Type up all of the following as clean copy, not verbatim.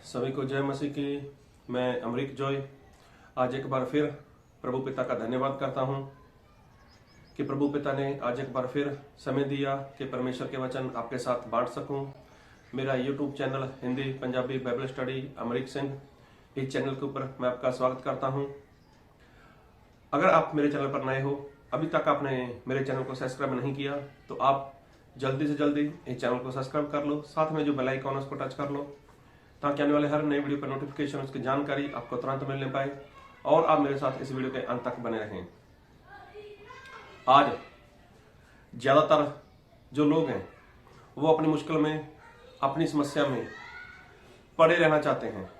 सभी को जय मसीह की। मैं अमरीक जॉय आज एक बार फिर प्रभु पिता का धन्यवाद करता हूं कि प्रभु पिता ने आज एक बार फिर समय दिया कि परमेश्वर के वचन आपके साथ बांट सकूं। मेरा YouTube channel Hindi Punjabi Bible study Amrik Singh, इस चैनल के ऊपर मैं आपका स्वागत करता हूं। अगर आप मेरे चैनल पर नए हो, अभी तक आपने मेरे चैनल को सब्सक्राइब नहीं किया, तो आप जल्दी से जल्दी इस चैनल को सब्सक्राइब कर लो। साथ में जो बेल आइकन है उसको टच कर लो, ताकि आने वाले हर नए वीडियो का नोटिफिकेशन, उसकी जानकारी आपको तुरंत मिलने पाए और आप मेरे साथ इस वीडियो के अंत तक बने रहें। आज ज्यादातर जो लोग हैं वो अपनी मुश्किल में, अपनी समस्या में पड़े रहना चाहते हैं।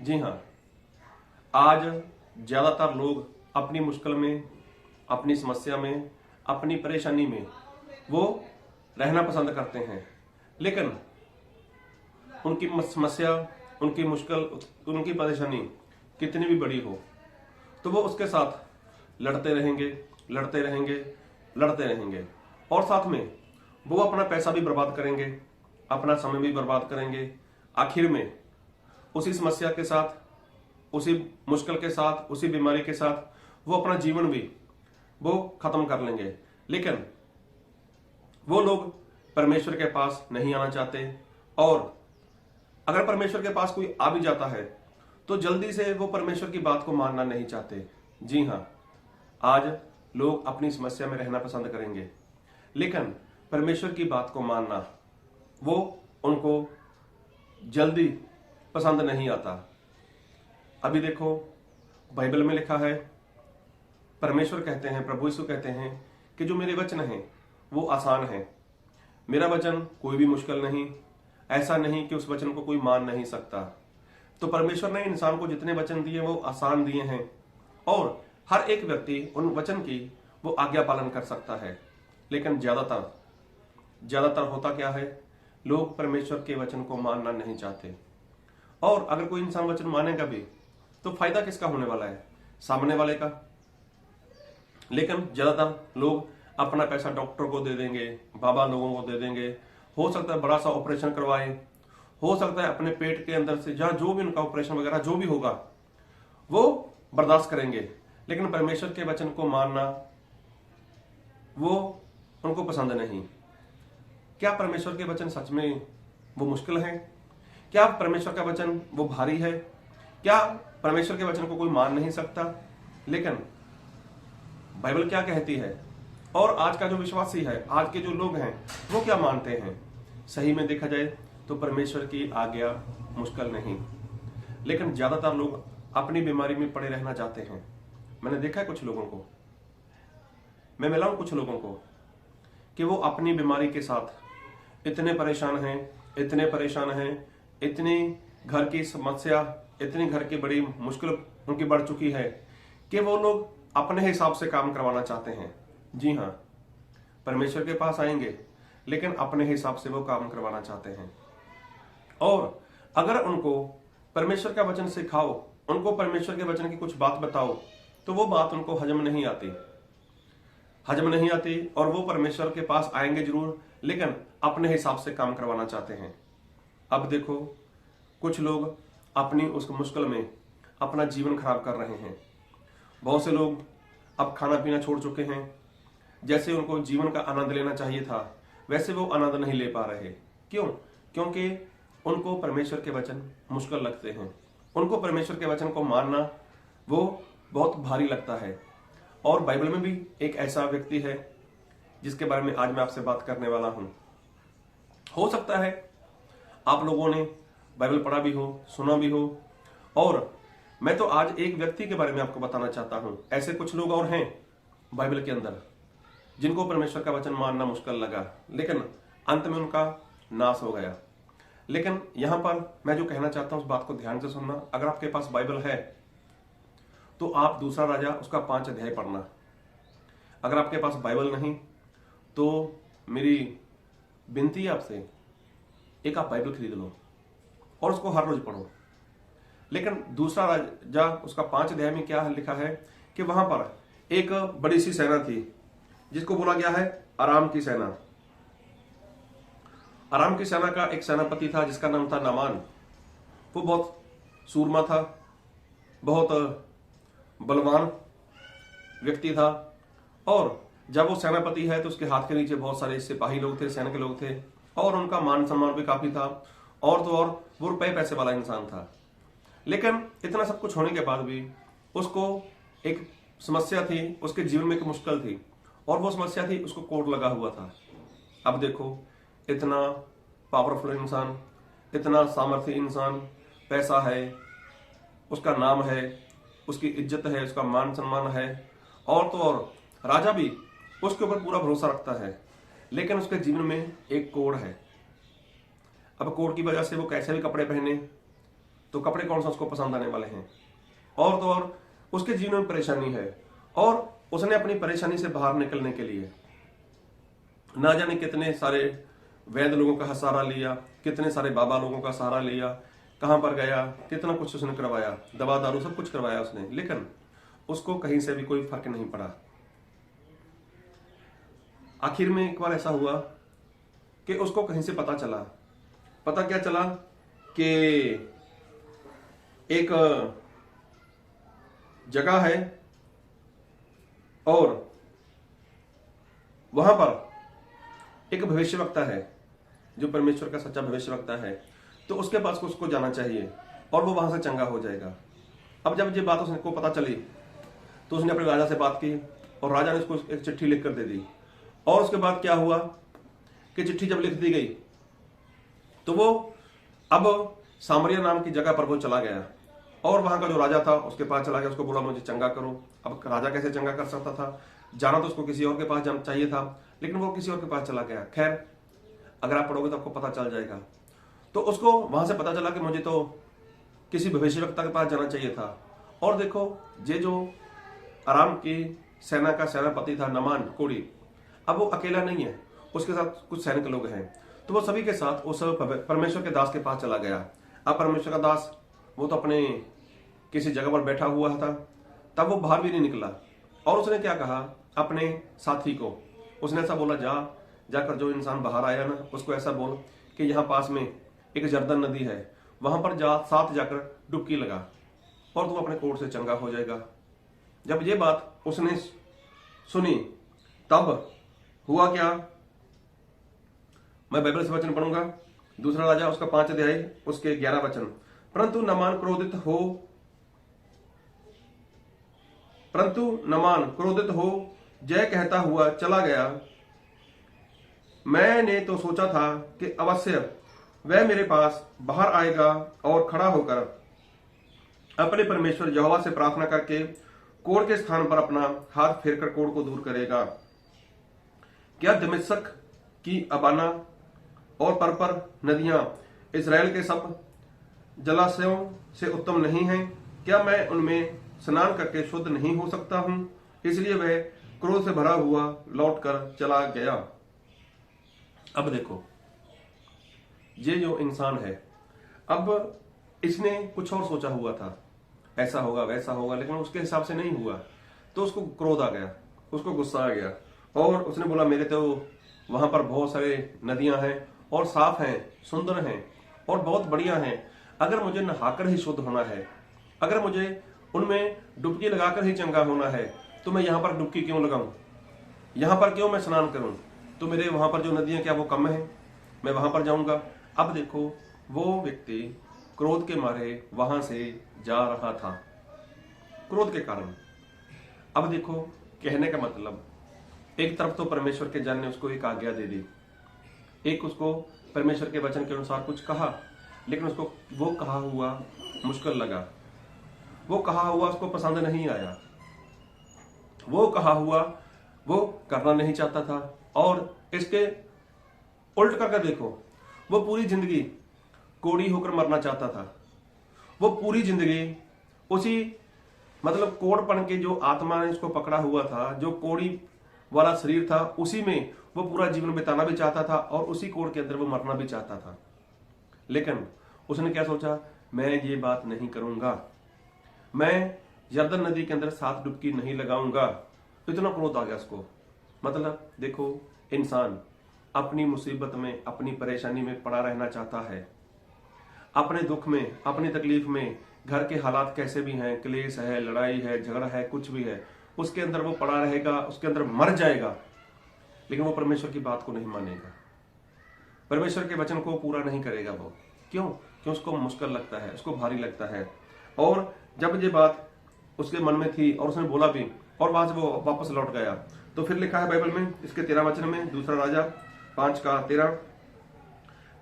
जी हाँ, आज ज्यादातर लोग अपनी मुश्किल में, अपनी समस्या में, अपनी परेशानी में वो रहना पसंद करते हैं। लेकिन उनकी समस्या, उनकी मुश्किल, उनकी परेशानी कितनी भी बड़ी हो, तो वो उसके साथ लड़ते रहेंगे, लड़ते रहेंगे, लड़ते रहेंगे और साथ में वो अपना पैसा भी बर्बाद करेंगे, अपना समय भी बर्बाद करेंगे। आखिर में उसी समस्या के साथ, उसी मुश्किल के साथ, उसी बीमारी के साथ वो अपना जीवन भी वो खत्म कर लेंगे। लेकिन वो लोग परमेश्वर के पास नहीं आना चाहते, और अगर परमेश्वर के पास कोई आ भी जाता है तो जल्दी से वो परमेश्वर की बात को मानना नहीं चाहते। जी हाँ, आज लोग अपनी समस्या में रहना पसंद करेंगे, लेकिन परमेश्वर की बात को मानना वो उनको जल्दी पसंद नहीं आता। अभी देखो, बाइबल में लिखा है, परमेश्वर कहते हैं, प्रभु यीशु कहते हैं कि जो मेरे वचन हैं वो आसान है। मेरा वचन कोई भी मुश्किल नहीं, ऐसा नहीं कि उस वचन को कोई मान नहीं सकता। तो परमेश्वर ने इंसान को जितने वचन दिए वो आसान दिए हैं, और हर एक व्यक्ति उन वचन की वो आज्ञा पालन कर सकता है। लेकिन ज्यादातर होता क्या है, लोग परमेश्वर के वचन को मानना नहीं चाहते। और अगर कोई इंसान वचन मानेगा भी तो फायदा किसका होने वाला है? सामने वाले का। लेकिन ज्यादातर लोग अपना पैसा डॉक्टर को दे देंगे, बाबा लोगों को दे देंगे। हो सकता है बड़ा सा ऑपरेशन करवाए, हो सकता है अपने पेट के अंदर से जहां जो भी उनका ऑपरेशन वगैरह जो भी होगा वो बर्दाश्त करेंगे। लेकिन परमेश्वर के वचन को मानना वो उनको पसंद नहीं। क्या परमेश्वर के वचन सच में वो मुश्किल है? क्या परमेश्वर का वचन वो भारी है? क्या परमेश्वर के वचन को कोई मान नहीं सकता? लेकिन बाइबल क्या कहती है, और आज का जो विश्वासी है, आज के जो लोग हैं, वो क्या मानते हैं? सही में देखा जाए तो परमेश्वर की आज्ञा मुश्किल नहीं, लेकिन ज्यादातर लोग अपनी बीमारी में पड़े रहना चाहते हैं। मैंने देखा है कुछ लोगों को, मैं मिला हूं कुछ लोगों को, कि वो अपनी बीमारी के साथ इतने परेशान हैं, इतने परेशान हैं, इतनी घर की समस्या, इतनी घर की बड़ी मुश्किल उनकी बढ़ चुकी है कि वो लोग अपने हिसाब से काम करवाना चाहते हैं। जी हाँ, परमेश्वर के पास आएंगे लेकिन अपने हिसाब से वो काम करवाना चाहते हैं। और अगर उनको परमेश्वर का वचन सिखाओ, उनको परमेश्वर के वचन की कुछ बात बताओ, तो वो बात उनको हजम नहीं आती, और वो परमेश्वर के पास आएंगे जरूर, लेकिन अपने हिसाब से काम करवाना चाहते हैं। अब देखो, कुछ लोग अपनी उस मुश्किल में अपना जीवन खराब कर रहे हैं। बहुत से लोग अब खाना पीना छोड़ चुके हैं। जैसे उनको जीवन का आनंद लेना चाहिए था, वैसे वो आनंद नहीं ले पा रहे। क्यों? क्योंकि उनको परमेश्वर के वचन मुश्किल लगते हैं। उनको परमेश्वर के वचन को मानना वो बहुत भारी लगता है। और बाइबल में भी एक ऐसा व्यक्ति है जिसके बारे में आज मैं आपसे बात करने वाला हूं। हो सकता है आप लोगों ने बाइबल पढ़ा भी हो, सुना भी हो, और मैं तो आज एक व्यक्ति के बारे में आपको बताना चाहता हूं। ऐसे कुछ लोग और हैं बाइबल के अंदर जिनको परमेश्वर का वचन मानना मुश्किल लगा, लेकिन अंत में उनका नाश हो गया। लेकिन यहां पर मैं जो कहना चाहता हूं उस बात को ध्यान से सुनना। अगर आपके पास बाइबल है तो आप दूसरा राजा उसका 5 अध्याय पढ़ना। अगर आपके पास बाइबल नहीं तो मेरी विनती है आपसे, एक आप बाइबल खरीद लो और उसको हर रोज पढ़ो। लेकिन दूसरा राजा उसका 5 अध्याय में क्या लिखा है कि वहां पर एक बड़ी सी सेना थी जिसको बोला गया है आराम की सेना। आराम की सेना का एक सेनापति था जिसका नाम था नामान। वो बहुत सूरमा था, बहुत बलवान व्यक्ति था। और जब वो सेनापति है तो उसके हाथ के नीचे बहुत सारे सिपाही लोग थे, सैनिक लोग थे, और उनका मान सम्मान भी काफी था। और तो और वो रुपए पैसे वाला इंसान था। लेकिन इतना सब कुछ होने के बाद भी उसको एक समस्या थी, उसके जीवन में एक मुश्किल थी, और वो समस्या थी उसको कोर्ट लगा हुआ था। अब देखो, इतना पावरफुल इंसान, इतना सामर्थ्य इंसान, पैसा है, उसका नाम है, उसकी इज्जत है, उसका मान सम्मान है, और तो और राजा भी उसके ऊपर पूरा भरोसा रखता है। लेकिन उसके जीवन में एक कोड़ है। अब कोड़ की वजह से वो कैसे भी कपड़े पहने तो कपड़े कौन सा उसको पसंद आने वाले हैं, और तो और उसके जीवन में परेशानी है। और उसने अपनी परेशानी से बाहर निकलने के लिए ना जाने कितने सारे वैद्य लोगों का सहारा लिया, कितने सारे बाबा लोगों का सहारा लिया, कहां पर गया, कितना कुछ उसने करवाया, दवा दारू सब कुछ करवाया उसने, लेकिन उसको कहीं से भी कोई फर्क नहीं पड़ा। आखिर में एक बार ऐसा हुआ कि उसको कहीं से पता क्या चला कि एक जगह है और वहां पर एक भविष्यवक्ता है जो परमेश्वर का सच्चा भविष्यवक्ता है, तो उसके पास उसको जाना चाहिए और वो वहां से चंगा हो जाएगा। अब जब ये बात उसको पता चली तो उसने अपने राजा से बात की और राजा ने उसको एक चिट्ठी लिख कर दे दी। और उसके बाद क्या हुआ कि चिट्ठी जब लिख दी गई तो वो अब सामरिया नाम की जगह पर वो चला गया और वहां का जो राजा था उसके पास चला गया, उसको बोला मुझे चंगा करो। अब राजा कैसे चंगा कर सकता था, जाना तो उसको किसी और के पास जाना चाहिए था, लेकिन वो किसी और के पास चला गया। खैर, अगर आप पढ़ोगे तो आपको पता चल जाएगा। तो उसको वहां से पता चला कि मुझे तो किसी भविष्यवक्ता के पास जाना चाहिए था। और देखो, ये जो आराम की सेना का सेनापति था नमान कोड़ी, अब वो अकेला नहीं है, उसके साथ कुछ सैनिक लोग हैं, तो वो सभी के साथ उस परमेश्वर के दास के पास चला गया। अब परमेश्वर का दास वो तो अपने किसी जगह पर बैठा हुआ था, तब वो बाहर भी नहीं निकला। और उसने क्या कहा अपने साथी को, उसने ऐसा बोला, जाकर जो इंसान बाहर आया ना उसको ऐसा बोल कि यहाँ पास में एक जर्दन नदी है, वहां पर साथ जाकर डुबकी लगा और तू अपने कोट से चंगा हो जाएगा। जब ये बात उसने सुनी तब हुआ क्या, मैं बाइबल से वचन पढ़ूंगा, दूसरा राजा उसका 5 अध्याय उसके 11 वचन। परंतु नमान क्रोधित हो जय कहता हुआ चला गया। मैंने तो सोचा था कि अवश्य वह मेरे पास बाहर आएगा और खड़ा होकर अपने परमेश्वर यहोवा से प्रार्थना करके कोढ़ के स्थान पर अपना हाथ फेरकर कोढ़ को दूर करेगा। क्या दमिश्क की अबाना और परपर नदियां इस्राएल के सब जलाशयों से उत्तम नहीं हैं? क्या मैं उनमें स्नान करके शुद्ध नहीं हो सकता हूं? इसलिए वह क्रोध से भरा हुआ लौटकर चला गया। अब देखो, ये जो इंसान है, अब इसने कुछ और सोचा हुआ था, ऐसा होगा वैसा होगा, लेकिन उसके हिसाब से नहीं हुआ, तो उसको क्रोध आ गया, उसको गुस्सा आ गया और उसने बोला मेरे तो वहां पर बहुत सारे नदियां हैं और साफ हैं, सुंदर हैं और बहुत बढ़िया हैं। अगर मुझे नहाकर ही शुद्ध होना है, अगर मुझे उनमें डुबकी लगाकर ही चंगा होना है, तो मैं यहाँ पर डुबकी क्यों लगाऊं, यहाँ पर क्यों मैं स्नान करूं? तो मेरे वहां पर जो नदियां क्या वो कम है, मैं वहां पर जाऊंगा। अब देखो, वो व्यक्ति क्रोध के मारे वहां से जा रहा था, क्रोध के कारण। अब देखो, कहने का मतलब, एक तरफ तो परमेश्वर के जन ने उसको एक आज्ञा दे दी, एक उसको परमेश्वर के वचन के अनुसार कुछ कहा, लेकिन उसको वो कहा हुआ मुश्किल लगा, वो कहा हुआ उसको पसंद नहीं आया, वो कहा हुआ वो करना नहीं चाहता था। और इसके उल्ट करके देखो, वो पूरी जिंदगी कोड़ी होकर मरना चाहता था, वो पूरी जिंदगी उसी मतलब कोड़पन के जो आत्मा ने उसको पकड़ा हुआ था, जो कोड़ी वाला शरीर था, उसी में वो पूरा जीवन बिताना भी चाहता था और उसी कोड़ के अंदर वो मरना भी चाहता था। लेकिन उसने क्या सोचा, मैं ये बात नहीं करूंगा, मैं यरदन नदी के अंदर 7 डुबकी नहीं लगाऊंगा। इतना क्रोध आ गया उसको। मतलब देखो, इंसान अपनी मुसीबत में, अपनी परेशानी में पड़ा रहना चाहता है, अपने दुख में, अपनी तकलीफ में घर के हालात कैसे भी हैं, क्लेश है, लड़ाई है, झगड़ा है, कुछ भी है, उसके अंदर वो पड़ा रहेगा, उसके अंदर मर जाएगा, लेकिन वो परमेश्वर की बात को नहीं मानेगा, परमेश्वर के वचन को पूरा नहीं करेगा। वो क्यों? उसको मुश्किल लगता है, उसको भारी लगता है। और जब ये बात उसके मन में थी और उसने बोला भी, और वहां से वो वापस लौट गया, तो फिर लिखा है बाइबल में इसके 13 वचन में, दूसरा राजा 5:13,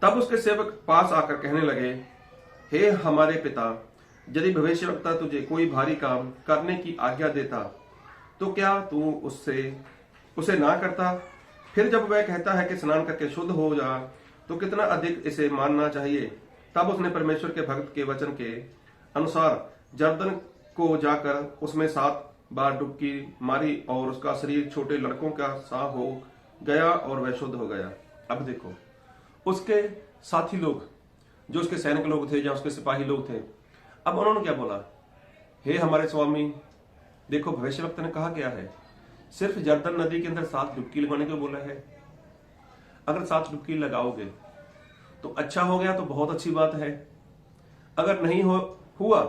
तब उसके सेवक पास आकर कहने लगे, हे हमारे पिता, यदि भविष्यवक्ता तुझे कोई भारी काम करने की आज्ञा देता तो क्या तू उसे ना करता? फिर जब वह कहता है कि स्नान करके शुद्ध हो जा, तो कितना अधिक इसे मानना चाहिए। तब उसने परमेश्वर के भक्त के वचन के अनुसार जर्दन को जाकर उसमें 7 बार डुबकी मारी और उसका शरीर छोटे लड़कों का सा हो गया और वह शुद्ध हो गया। अब देखो, उसके साथी लोग, जो उसके सैनिक लोग थे या उसके सिपाही लोग थे, अब उन्होंने क्या बोला? हे हमारे स्वामी, देखो भविष्यवक्ता ने कहा क्या है, सिर्फ जर्दन नदी के अंदर 7 डुबकी लगाने को बोला है। अगर 7 डुबकी लगाओगे तो अच्छा हो गया, तो बहुत अच्छी बात है। अगर नहीं हुआ,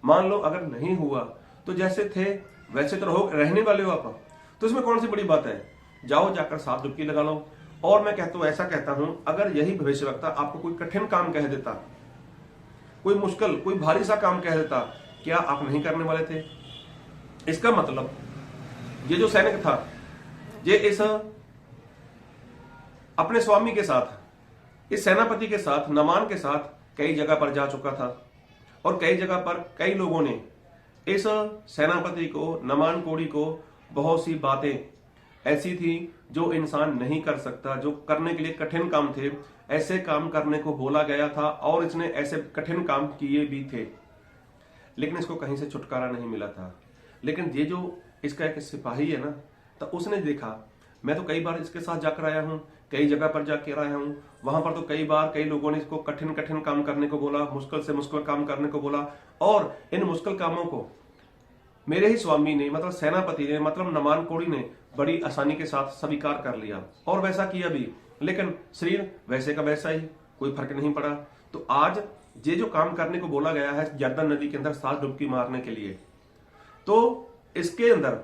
मान लो अगर नहीं हुआ, तो जैसे थे वैसे तो रहने वाले हो आप, तो इसमें कौन सी बड़ी बात है? जाओ, जाकर 7 डुबकी लगा लो। और मैं ऐसा कहता हूं, अगर यही भविष्यवक्ता आपको कोई कठिन काम कह देता, कोई मुश्किल, कोई भारी सा काम कह देता, क्या आप नहीं करने वाले थे? इसका मतलब ये जो सैनिक था, ये इस अपने स्वामी के साथ, इस सेनापति के साथ, नमान के साथ कई जगह पर जा चुका था, और कई जगह पर कई लोगों ने इस सेनापति को, नमान कोड़ी को, बहुत सी बातें ऐसी थी जो इंसान नहीं कर सकता, जो करने के लिए कठिन काम थे, ऐसे काम करने को बोला गया था, और इसने ऐसे कठिन काम किए भी थे, लेकिन इसको कहीं से छुटकारा नहीं मिला था। लेकिन ये जो इसका एक सिपाही है ना, तो उसने देखा, मैं तो कई बार इसके साथ जाकर आया हूं, कई जगह पर जाकर आया हूं, वहां पर तो कई बार कई लोगों ने इसको कठिन कठिन काम करने को बोला, मुश्किल से मुश्किल काम करने को बोला, और इन मुश्किल कामों को मेरे ही स्वामी ने, मतलब सेनापति ने, मतलब नमान कोड़ी ने बड़ी आसानी के साथ स्वीकार कर लिया और वैसा किया भी, लेकिन शरीर वैसे का वैसा ही, कोई फर्क नहीं पड़ा। तो आज ये जो काम करने को बोला गया है जर्दन नदी के अंदर 7 डुबकी मारने के लिए, तो इसके अंदर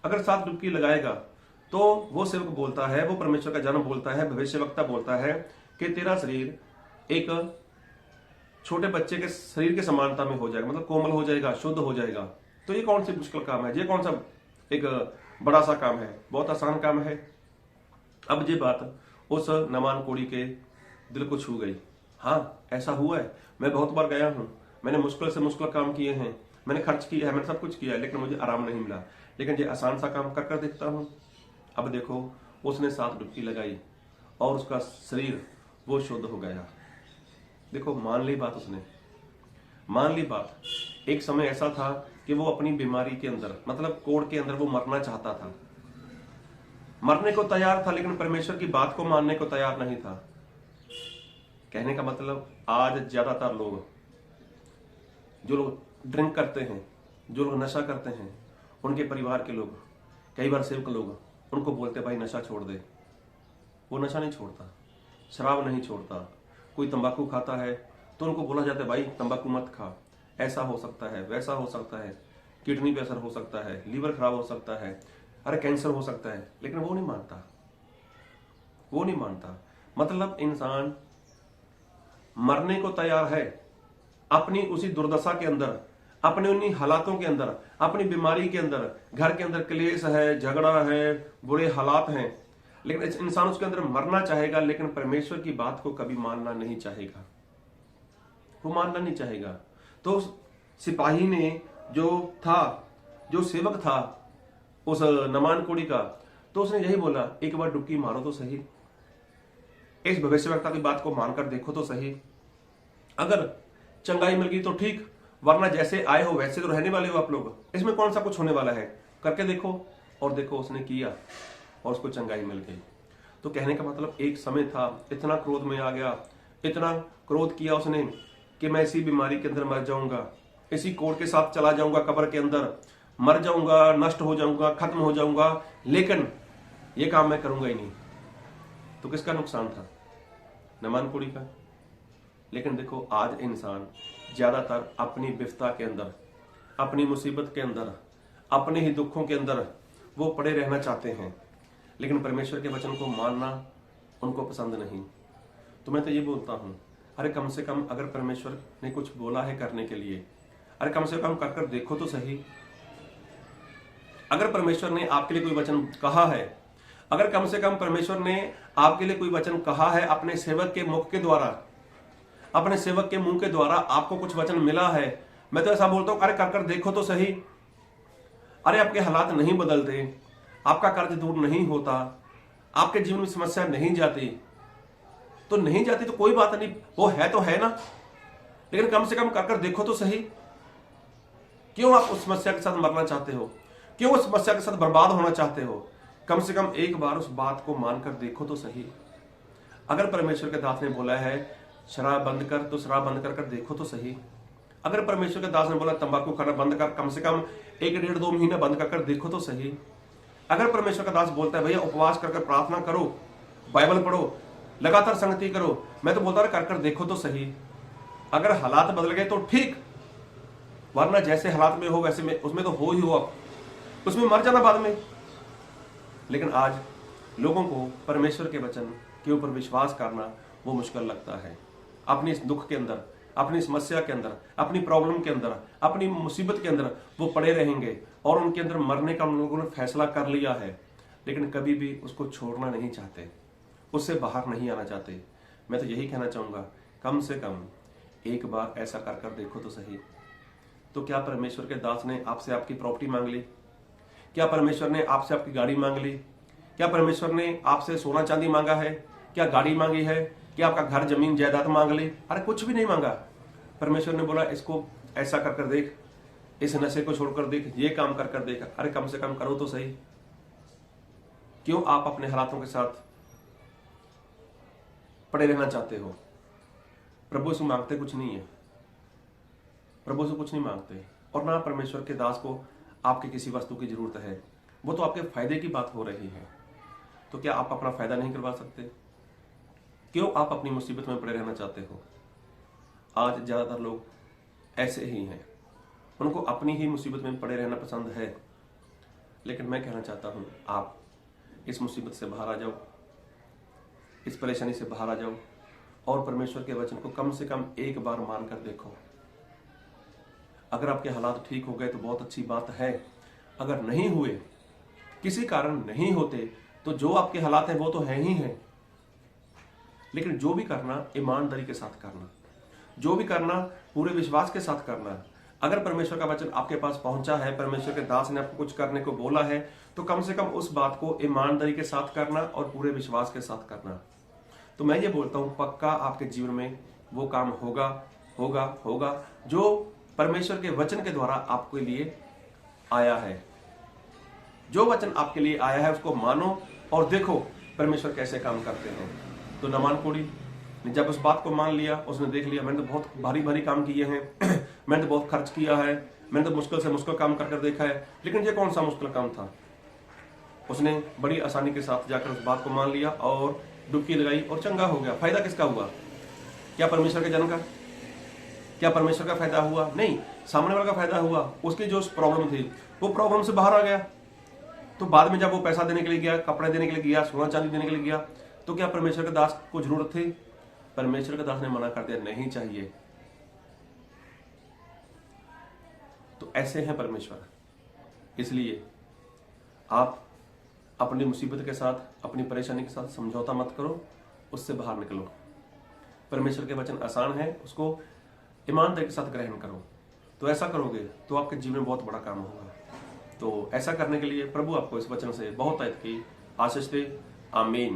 अगर 7 डुबकी लगाएगा, तो वो सेवक बोलता है, वो परमेश्वर का जन्म बोलता है, भविष्यवक्ता बोलता है कि तेरा शरीर एक छोटे बच्चे के शरीर के समानता में हो जाएगा, मतलब कोमल हो जाएगा, शुद्ध हो जाएगा। तो ये कौन सी मुश्किल काम है? ये कौन सा एक बड़ा सा काम है? बहुत आसान काम है। अब ये बात उस नमान कोड़ी के दिल को छू गई। हाँ, ऐसा हुआ है, मैं बहुत बार गया हूं, मैंने मुश्किल से मुश्किल काम किए हैं, मैंने खर्च किया है, मैंने सब कुछ किया है, लेकिन मुझे आराम नहीं मिला। लेकिन ये आसान सा काम कर देखता हूं। अब देखो, उसने 7 डुबकी लगाई और उसका शरीर वो शुद्ध हो गया। देखो, मान ली बात, उसने मान ली बात। एक समय ऐसा था कि वो अपनी बीमारी के अंदर, मतलब कोड़ के अंदर, वो मरना चाहता था, मरने को तैयार था, लेकिन परमेश्वर की बात को मानने को तैयार नहीं था। कहने का मतलब, आज ज्यादातर लोग, जो लोग ड्रिंक करते हैं, जो लोग नशा करते हैं, उनके परिवार के लोग, कई बार सेवक लोग उनको बोलते भाई नशा छोड़ दे, वो नशा नहीं छोड़ता, शराब नहीं छोड़ता। कोई तंबाकू खाता है तो उनको बोला जाता है भाई तंबाकू मत खा, ऐसा हो सकता है, वैसा हो सकता है, किडनी पे असर हो सकता है, लीवर खराब हो सकता है, अरे कैंसर हो सकता है, लेकिन वो नहीं मानता, वो नहीं मानता। मतलब इंसान मरने को तैयार है अपनी उसी दुर्दशा के अंदर, अपने उन्हीं हालातों के अंदर, अपनी बीमारी के अंदर, घर के अंदर क्लेश है, झगड़ा है, बुरे हालात हैं, लेकिन इंसान उसके अंदर मरना चाहेगा, लेकिन परमेश्वर की बात को कभी मानना नहीं चाहेगा, वो मानना नहीं चाहेगा। तो सिपाही ने जो था, जो सेवक था उस नमान कोड़ी का, तो उसने यही बोला, एक बार डुबकी मारो तो सही, इस भविष्यवक्ता की बात को मानकर देखो तो सही, अगर चंगाई मिल गई तो ठीक, वरना जैसे आए हो वैसे तो रहने वाले हो आप लोग, इसमें कौन सा कुछ होने वाला है, करके देखो। और देखो, उसने किया और उसको चंगाई मिल गई। तो कहने का मतलब, एक समय था, इतना क्रोध में आ गया, इतना क्रोध किया उसने कि मैं इसी बीमारी के अंदर मर जाऊंगा, इसी कोड़ के साथ चला जाऊंगा, कब्र के अंदर मर जाऊंगा, नष्ट हो जाऊंगा, खत्म हो जाऊंगा, लेकिन ये काम मैं करूंगा ही नहीं। तो किसका नुकसान था? नमान कोड़ी का। लेकिन देखो आज इंसान ज्यादातर अपनी विफलता के अंदर, अपनी मुसीबत के अंदर, अपने ही दुखों के अंदर वो पड़े रहना चाहते हैं, लेकिन परमेश्वर के वचन को मानना उनको पसंद नहीं। तो मैं तो ये बोलता हूं, अरे कम से कम अगर परमेश्वर ने कुछ बोला है करने के लिए, अरे कम से कम कर देखो तो सही। अगर परमेश्वर ने आपके लिए कोई वचन कहा है, अगर कम से कम परमेश्वर ने आपके लिए कोई वचन कहा है, अपने सेवक के मुख के द्वारा, अपने सेवक के मुंह के द्वारा आपको कुछ वचन मिला है, मैं तो ऐसा बोलता हूं, अरे कर देखो तो सही। अरे आपके हालात नहीं बदलते, आपका कर्ज दूर नहीं होता, आपके जीवन में समस्या नहीं जाती, तो नहीं जाती तो कोई बात नहीं, वो है तो है ना, लेकिन कम से कम कर देखो तो सही। क्यों आप उस समस्या के साथ मरना चाहते हो? क्यों उस समस्या के साथ बर्बाद होना चाहते हो? कम से कम एक बार उस बात को मानकर देखो तो सही। अगर परमेश्वर के दास ने बोला है शराब बंद कर, तो शराब बंद कर देखो तो सही। अगर परमेश्वर के दास ने बोला तंबाकू खाना बंद कर, कम से कम 1-1.5-2 महीने बंद कर देखो तो सही। अगर परमेश्वर का दास बोलता है भैया उपवास कर प्रार्थना करो, बाइबल पढ़ो, लगातार संगति करो, मैं तो बोलता है कर देखो तो सही। अगर हालात बदल गए तो ठीक, वरना जैसे हालात में हो वैसे में उसमें तो हो ही हो, अब उसमें मर जाना बाद में। लेकिन आज लोगों को परमेश्वर के वचन के ऊपर विश्वास करना वो मुश्किल लगता है। अपनी इस दुख के अंदर, अपनी समस्या के अंदर, अपनी प्रॉब्लम के अंदर, अपनी मुसीबत के अंदर वो पड़े रहेंगे और उनके अंदर मरने का उन लोगों ने फैसला कर लिया है, लेकिन कभी भी उसको छोड़ना नहीं चाहते, उससे बाहर नहीं आना चाहते। मैं तो यही कहना चाहूंगा, कम से कम एक बार ऐसा कर देखो तो सही। तो क्या परमेश्वर के दास ने आपसे आपकी प्रॉपर्टी मांग ली? क्या परमेश्वर ने आपसे आपकी गाड़ी मांग ली? क्या परमेश्वर ने आपसे सोना चांदी मांगा है? क्या गाड़ी मांगी है? क्या आपका घर जमीन जायदाद मांग ली? अरे कुछ भी नहीं मांगा। परमेश्वर ने बोला इसको ऐसा कर देख, इस नशे को छोड़कर देख, ये काम कर देख। अरे कम से कम करो तो सही। क्यों आप अपने हालातों के साथ पड़े रहना चाहते हो? प्रभु से मांगते कुछ नहीं है, प्रभु से कुछ नहीं मांगते, और ना परमेश्वर के दास को आपके किसी वस्तु की जरूरत है। वो तो आपके फायदे की बात हो रही है, तो क्या आप अपना फायदा नहीं करवा सकते? क्यों आप अपनी मुसीबत में पड़े रहना चाहते हो? आज ज्यादातर लोग ऐसे ही हैं, उनको अपनी ही मुसीबत में पड़े रहना पसंद है। लेकिन मैं कहना चाहता हूं, आप इस मुसीबत से बाहर आ जाओ, इस परेशानी से बाहर आ जाओ और परमेश्वर के वचन को कम से कम एक बार मानकर देखो। अगर आपके हालात ठीक हो गए तो बहुत अच्छी बात है, अगर नहीं हुए, किसी कारण नहीं होते, तो जो आपके हालात हैं वो तो है ही हैं, लेकिन जो भी करना ईमानदारी के साथ करना, जो भी करना पूरे विश्वास के साथ करना। अगर परमेश्वर का वचन आपके पास पहुंचा है, परमेश्वर के दास ने आपको कुछ करने को बोला है, तो कम से कम उस बात को ईमानदारी के साथ करना और पूरे विश्वास के साथ करना। तो मैं ये बोलता हूं, पक्का आपके जीवन में वो काम होगा होगा होगा जो परमेश्वर के वचन के द्वारा आपके लिए आया है। जो वचन आपके लिए आया है उसको मानो और देखो परमेश्वर कैसे काम करते हैं। तो नमान कोड़ी ने जब उस बात को मान लिया, उसने देख लिया मैंने तो बहुत भारी भारी काम किए हैं मैंने तो बहुत खर्च किया है, मैंने तो मुश्किल से मुश्किल काम कर देखा है, लेकिन ये कौन सा मुश्किल काम था? उसने बड़ी आसानी के साथ जाकर उस बात को मान लिया और डुबकी लगाई और चंगा हो गया। फायदा किसका हुआ? क्या परमेश्वर के जन का? क्या परमेश्वर का फायदा हुआ? नहीं, सामने वाले का फायदा हुआ। उसकी जो प्रॉब्लम थी वो प्रॉब्लम से बाहर आ गया। तो बाद में जब वो पैसा देने के लिए गया, कपड़े देने के लिए गया, सोना चांदी देने के लिए गया, तो क्या परमेश्वर के दास को जरूरत थी? परमेश्वर के दास ने मना कर दिया, नहीं चाहिए। तो ऐसे हैं परमेश्वर। इसलिए आप अपनी मुसीबत के साथ, अपनी परेशानी के साथ समझौता मत करो, उससे बाहर निकलो। परमेश्वर के वचन आसान है, उसको ईमानदारी के साथ ग्रहण करो। तो ऐसा करोगे तो आपके जीवन में बहुत बड़ा काम होगा। तो ऐसा करने के लिए प्रभु आपको इस वचन से बहुत की आशीष दे। आमीन।